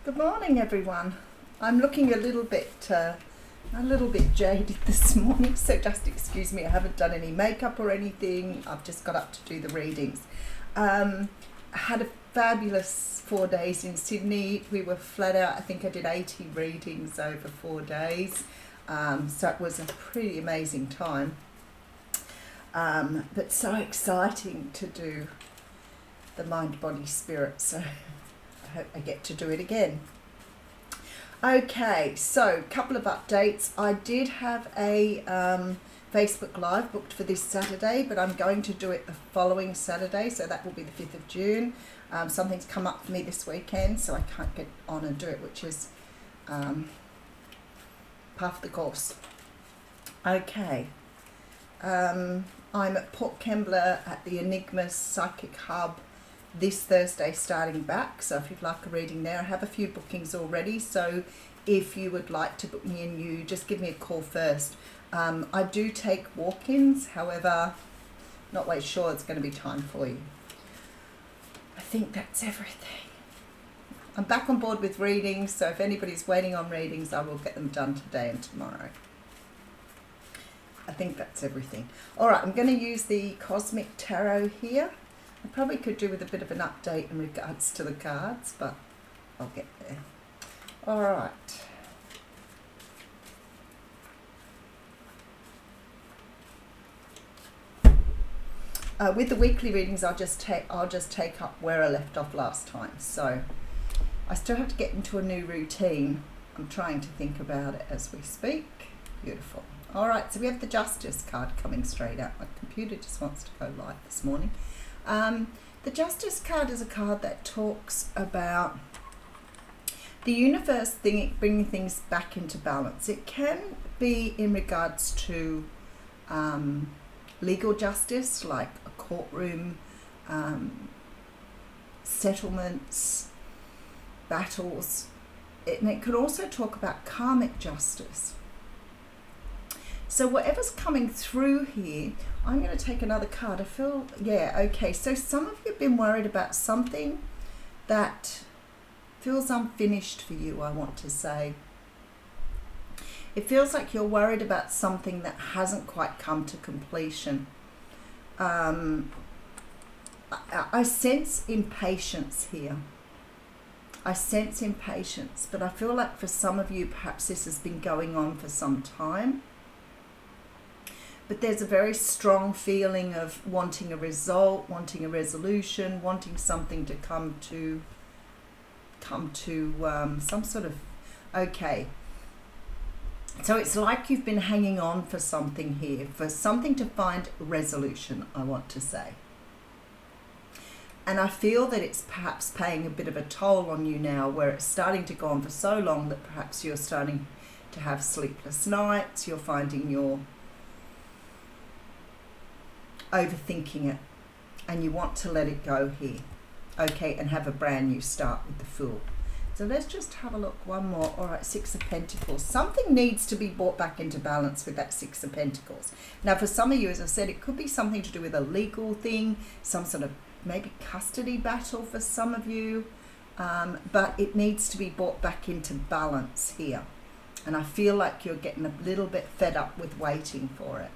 Good morning, everyone. I'm looking a little bit jaded this morning, so just excuse me. I haven't done any makeup or anything. I've just got up to do the readings. I had a fabulous 4 days in Sydney. We were flat out. I think I did 80 readings over 4 days, so it was a pretty amazing time. But so exciting to do the mind, body, spirit. So I hope I get to do it again. Okay, so a couple of updates. I did have a Facebook Live booked for this Saturday, but I'm going to do it the following Saturday, so that will be the 5th of June. Something's come up for me this weekend, so I can't get on and do it, which is part of the course. Okay, I'm at Port Kembla at the Enigma Psychic Hub this Thursday starting back, so if you'd like a reading there, I have a few bookings already, so if you would like to book me in, you just give me a call first. I do take walk-ins, however, not quite sure it's going to be time for you. I think that's everything. I'm back on board with readings, so if anybody's waiting on readings, I will get them done today and tomorrow. I think that's everything. All right, I'm going to use the Cosmic Tarot here. I probably could do with a bit of an update in regards to the cards, but I'll get there. All right. With the weekly readings, I'll just take up where I left off last time. So I still have to get into a new routine. I'm trying to think about it as we speak. Beautiful. All right, so we have the Justice card coming straight out. My computer just wants to go live this morning. The Justice card is a card that talks about the universe bringing things back into balance. It can be in regards to legal justice, like a courtroom, settlements, battles. And it could also talk about karmic justice. So whatever's coming through here, I'm going to take another card. I feel, yeah, okay. So some of you have been worried about something that feels unfinished for you, I want to say. It feels like you're worried about something that hasn't quite come to completion. I sense impatience here. I sense impatience, but I feel like for some of you, perhaps this has been going on for some time. But there's a very strong feeling of wanting a result, wanting a resolution, wanting something to come to some sort of, okay. So it's like you've been hanging on for something here, for something to find resolution, I want to say. And I feel that it's perhaps paying a bit of a toll on you now, where it's starting to go on for so long that perhaps you're starting to have sleepless nights, you're finding you're overthinking it, and you want to let it go here, okay, and have a brand new start with the Fool. So let's just have a look one more. All right, Six of Pentacles. Something needs to be brought back into balance with that Six of Pentacles. Now, for some of you, as I said, it could be something to do with a legal thing, some sort of maybe custody battle for some of you, but it needs to be brought back into balance here. And I feel like you're getting a little bit fed up with waiting for it.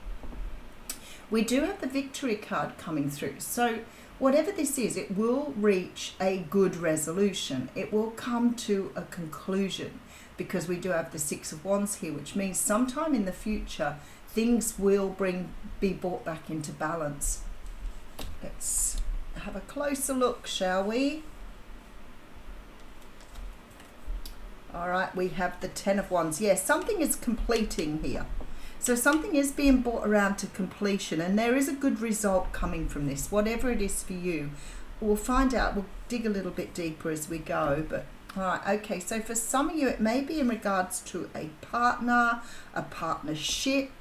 We do have the Victory card coming through. So whatever this is, it will reach a good resolution. It will come to a conclusion, because we do have the Six of Wands here, which means sometime in the future, things will be brought back into balance. Let's have a closer look, shall we? All right, we have the Ten of Wands. Yes, something is completing here. So something is being brought around to completion, and there is a good result coming from this, whatever it is for you. We'll find out. We'll dig a little bit deeper as we go. But all right, okay, so for some of you, it may be in regards to a partner, a partnership,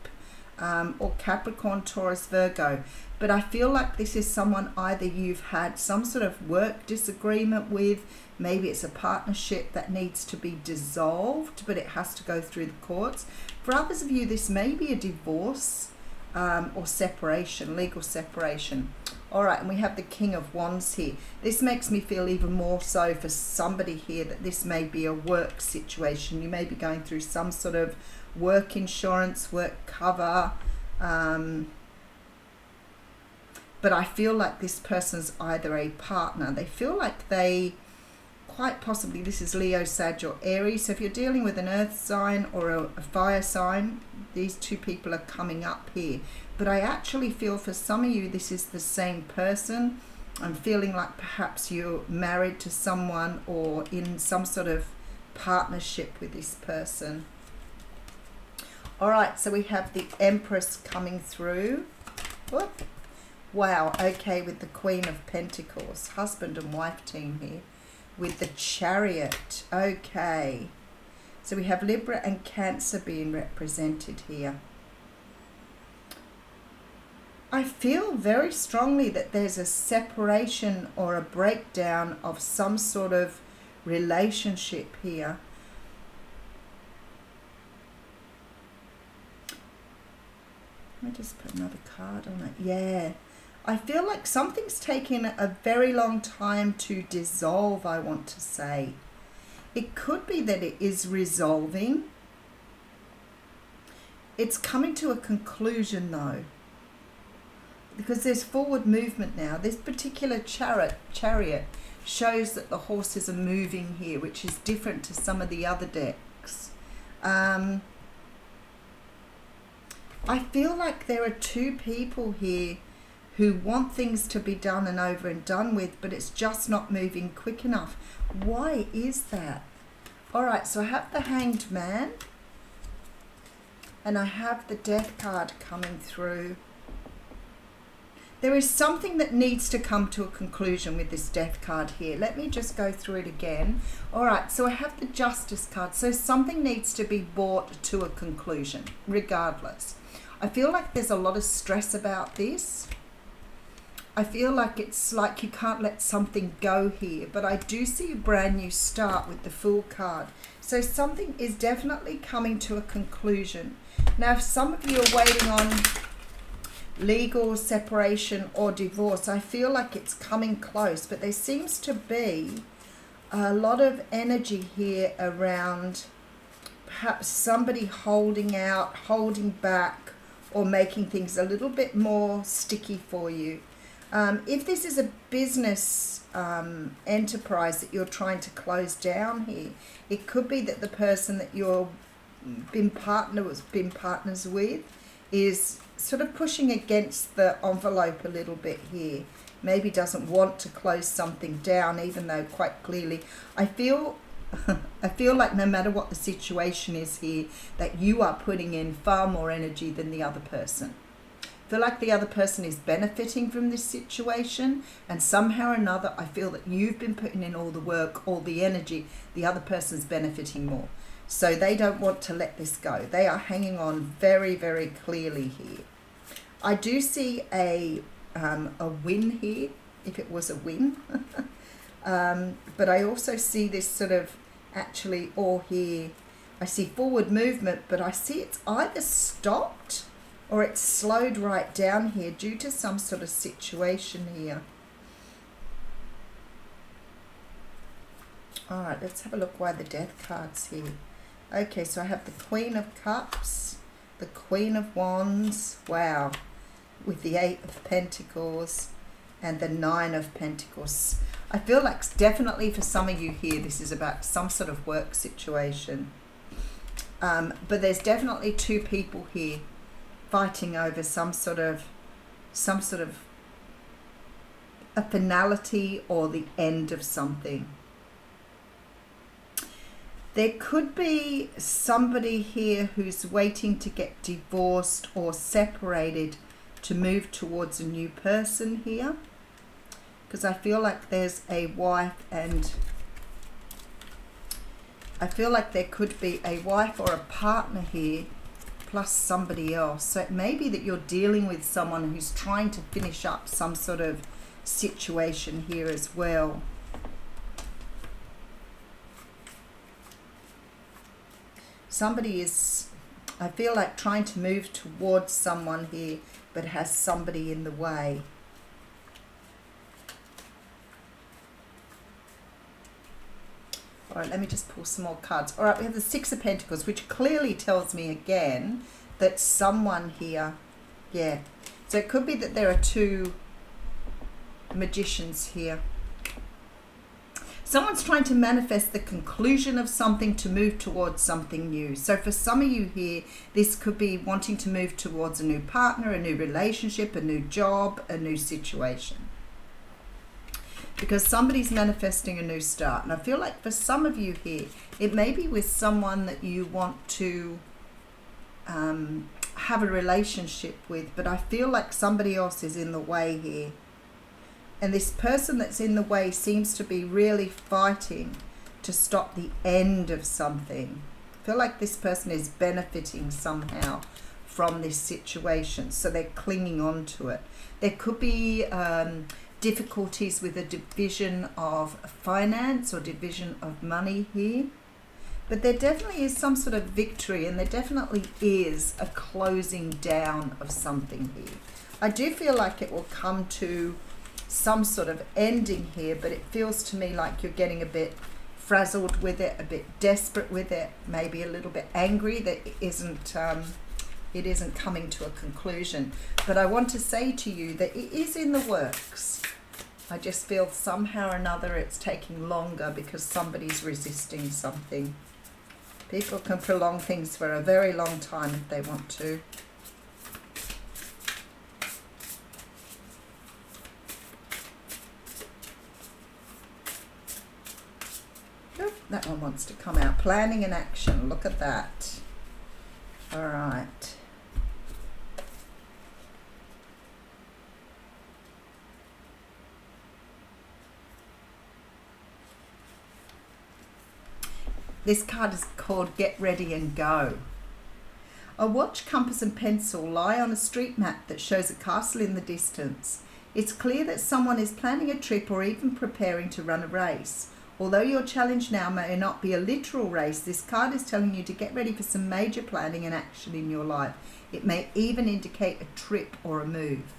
or Capricorn, Taurus, Virgo. But I feel like this is someone either you've had some sort of work disagreement with, maybe it's a partnership that needs to be dissolved, but it has to go through the courts. For others of you, this may be a divorce or separation, legal separation. All right, and we have the King of Wands here. This makes me feel even more so for somebody here that this may be a work situation. You may be going through some sort of work insurance, work cover. But I feel like this person's either a partner. They feel like they, quite possibly, this is Leo, Sag, or Aries. So if you're dealing with an earth sign or a fire sign, these two people are coming up here. But I actually feel for some of you, this is the same person. I'm feeling like perhaps you're married to someone or in some sort of partnership with this person. All right, so we have the Empress coming through. Whoop. Wow, okay, with the Queen of Pentacles, husband and wife team here. With the Chariot, okay. So we have Libra and Cancer being represented here. I feel very strongly that there's a separation or a breakdown of some sort of relationship here. Let me just put another card on it. Yeah. I feel like something's taken a very long time to dissolve, I want to say. It could be that it is resolving. It's coming to a conclusion though, because there's forward movement now. This particular chariot shows that the horses are moving here, which is different to some of the other decks. I feel like there are two people here who want things to be done and over and done with, but it's just not moving quick enough. Why is that? All right, so I have the Hanged Man and I have the Death card coming through. There is something that needs to come to a conclusion with this Death card here. Let me just go through it again. All right, so I have the Justice card. So something needs to be brought to a conclusion, regardless. I feel like there's a lot of stress about this. I feel like it's like you can't let something go here, but I do see a brand new start with the Fool card. So something is definitely coming to a conclusion. Now, if some of you are waiting on legal separation or divorce, I feel like it's coming close, but there seems to be a lot of energy here around perhaps somebody holding out, holding back, or making things a little bit more sticky for you. If this is a business enterprise that you're trying to close down here, it could be that the person that you're been partners with is sort of pushing against the envelope a little bit here. Maybe doesn't want to close something down, even though quite clearly I feel like no matter what the situation is here, that you are putting in far more energy than the other person. I feel like the other person is benefiting from this situation, and somehow or another I feel that you've been putting in all the work, all the energy, the other person's benefiting more. So they don't want to let this go. They are hanging on very, very clearly here. I do see a win here, if it was a win. But I also see this sort of actually, or here, I see forward movement, but I see it's either stopped or it's slowed right down here due to some sort of situation here. All right, let's have a look why the Death card's here. Okay, so I have the Queen of Cups, the Queen of Wands, wow, with the 8 of Pentacles and the 9 of Pentacles. I feel like definitely for some of you here, this is about some sort of work situation. But there's definitely two people here fighting over some sort of a finality or the end of something. There could be somebody here who's waiting to get divorced or separated to move towards a new person here, because I feel like there's a wife, and I feel like there could be a wife or a partner here plus somebody else. So it may be that you're dealing with someone who's trying to finish up some sort of situation here as well. Somebody is, I feel like, trying to move towards someone here, but has somebody in the way. All right, let me just pull some more cards. All right, we have the Six of Pentacles, which clearly tells me again that someone here, yeah. So it could be that there are two magicians here. Someone's trying to manifest the conclusion of something to move towards something new. So for some of you here, this could be wanting to move towards a new partner, a new relationship, a new job, a new situation. Because somebody's manifesting a new start. And I feel like for some of you here, it may be with someone that you want to have a relationship with, but I feel like somebody else is in the way here. And this person that's in the way seems to be really fighting to stop the end of something. I feel like this person is benefiting somehow from this situation, so they're clinging on to it. There could be difficulties with a division of finance or division of money here. But there definitely is some sort of victory, and there definitely is a closing down of something here. I do feel like it will come to some sort of ending here, but it feels to me like you're getting a bit frazzled with it, a bit desperate with it, maybe a little bit angry that it isn't coming to a conclusion. But I want to say to you that it is in the works. I just feel somehow or another it's taking longer because somebody's resisting something. People can prolong things for a very long time if they want to. That one wants to come out. Planning and action. Look at that. All right. This card is called Get Ready and Go. A watch, compass and pencil lie on a street map that shows a castle in the distance. It's clear that someone is planning a trip or even preparing to run a race. Although your challenge now may not be a literal race, this card is telling you to get ready for some major planning and action in your life. It may even indicate a trip or a move.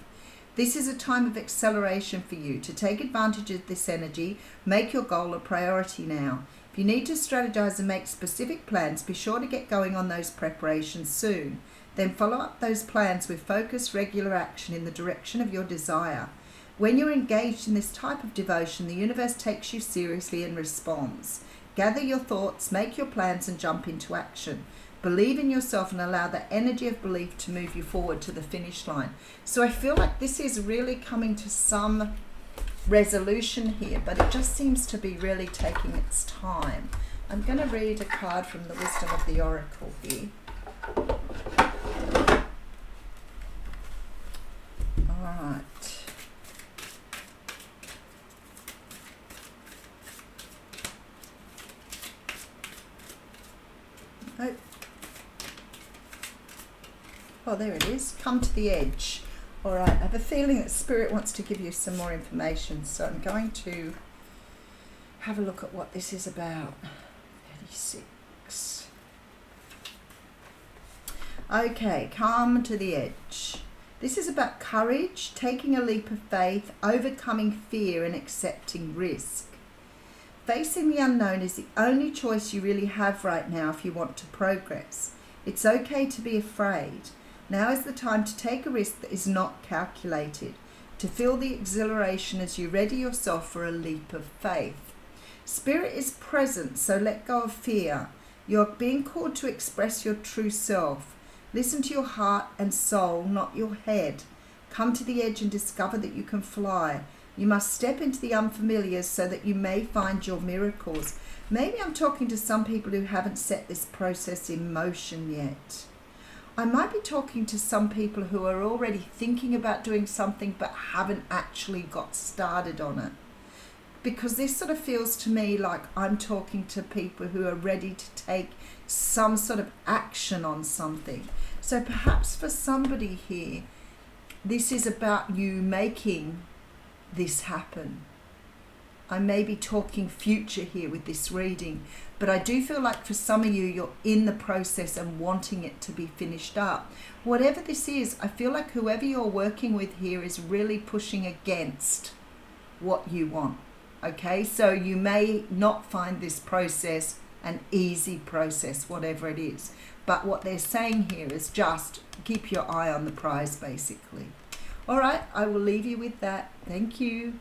This is a time of acceleration for you. To take advantage of this energy, make your goal a priority now. If you need to strategize and make specific plans, be sure to get going on those preparations soon. Then follow up those plans with focused, regular action in the direction of your desire. When you're engaged in this type of devotion, the universe takes you seriously and responds. Gather your thoughts, make your plans, and jump into action. Believe in yourself and allow the energy of belief to move you forward to the finish line. So I feel like this is really coming to some resolution here, but it just seems to be really taking its time. I'm going to read a card from the Wisdom of the Oracle here. All right. Oh, there it is. Come to the edge. All right, I have a feeling that Spirit wants to give you some more information, so I'm going to have a look at what this is about. 36. Okay, come to the edge. This is about courage, taking a leap of faith, overcoming fear and accepting risk. Facing the unknown is the only choice you really have right now if you want to progress. It's okay to be afraid. Now is the time to take a risk that is not calculated, to feel the exhilaration as you ready yourself for a leap of faith. Spirit is present, so let go of fear. You're being called to express your true self. Listen to your heart and soul, not your head. Come to the edge and discover that you can fly. You must step into the unfamiliar so that you may find your miracles. Maybe I'm talking to some people who haven't set this process in motion yet. I might be talking to some people who are already thinking about doing something but haven't actually got started on it. Because this sort of feels to me like I'm talking to people who are ready to take some sort of action on something. So perhaps for somebody here, this is about you making this happen. I may be talking future here with this reading, but I do feel like for some of you, you're in the process and wanting it to be finished up. Whatever this is, I feel like whoever you're working with here is really pushing against what you want. Okay, so you may not find this process an easy process, whatever it is. But what they're saying here is just keep your eye on the prize, basically. All right, I will leave you with that. Thank you.